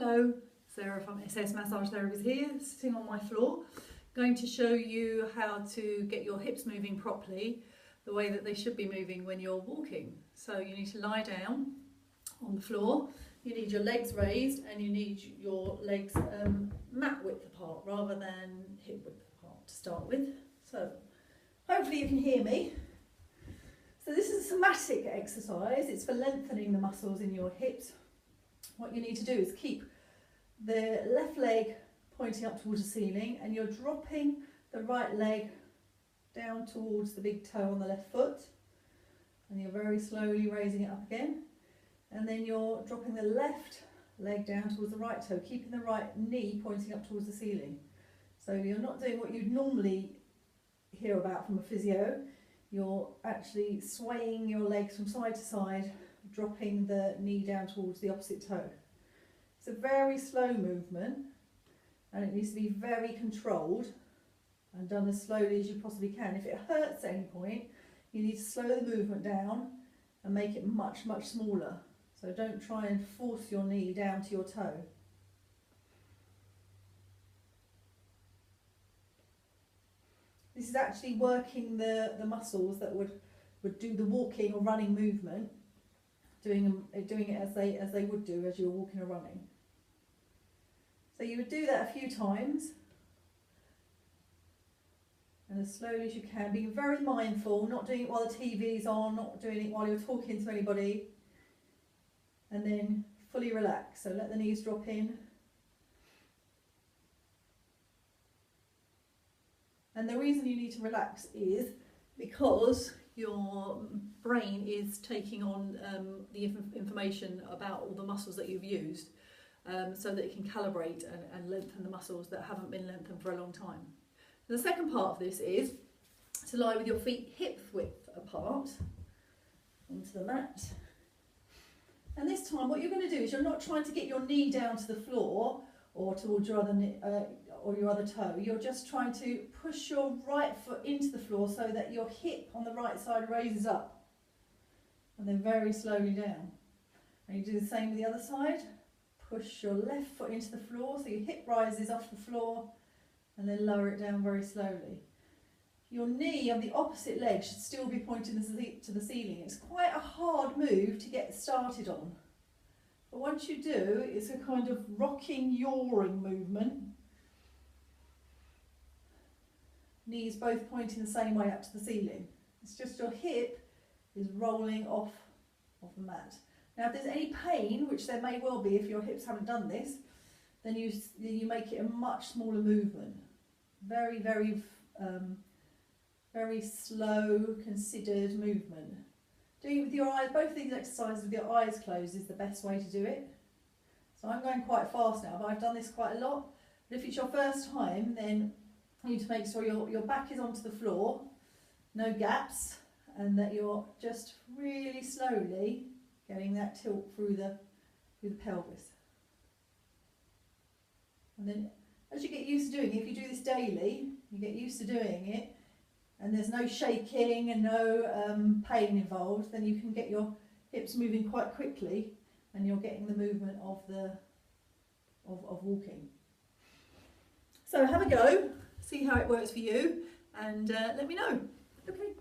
Hello, Sarah from SS Massage Therapies here, sitting on my floor, going to show you how to get your hips moving properly, the way that they should be moving when you're walking. So you need to lie down on the floor, you need your legs raised and you need your legs mat width apart rather than hip width apart to start with. So hopefully you can hear me. So this is a somatic exercise, it's for lengthening the muscles in your hips. What you need to do is keep the left leg pointing up towards the ceiling and you're dropping the right leg down towards the big toe on the left foot, and you're very slowly raising it up again, and then you're dropping the left leg down towards the right toe, keeping the right knee pointing up towards the ceiling. So you're not doing what you'd normally hear about from a physio, you're actually swaying your legs from side to side, dropping the knee down towards the opposite toe. It's a very slow movement and it needs to be very controlled and done as slowly as you possibly can. If it hurts at any point, you need to slow the movement down and make it much smaller. So don't try and force your knee down to your toe. This is actually working the muscles that would do the walking or running movement, doing it as they would do as you're walking or running. So you would do that a few times, and as slowly as you can, being very mindful, not doing it while the TV's on, not doing it while you're talking to anybody, and then fully relax. So let the knees drop in. And the reason you need to relax is because your brain is taking on the information about all the muscles that you've used, so that it can calibrate and lengthen the muscles that haven't been lengthened for a long time. The second part of this is to lie with your feet hip width apart onto the mat. And this time what you're going to do is you're not trying to get your knee down to the floor or towards your other knee, or your other toe. You're just trying to push your right foot into the floor so that your hip on the right side raises up, and then very slowly down. And you do the same with the other side. Push your left foot into the floor so your hip rises off the floor, and then lower it down very slowly. Your knee on the opposite leg should still be pointing to the ceiling. It's quite a hard move to get started on, but once you do, it's a kind of rocking, yawing movement. Knees both pointing the same way up to the ceiling. It's just your hip is rolling off the mat. Now if there's any pain, which there may well be if your hips haven't done this, then you make it a much smaller movement. Very slow, considered movement. Doing it with your eyes, both of these exercises with your eyes closed is the best way to do it. So I'm going quite fast now, but I've done this quite a lot. But if it's your first time, then you need to make sure your back is onto the floor, no gaps, and that you're just really slowly getting that tilt through the pelvis. And then as you get used to doing it, if you do this daily, you get used to doing it, and there's no shaking and no pain involved, then you can get your hips moving quite quickly, and you're getting the movement of walking. So have a go. See how it works for you, and let me know. Okay.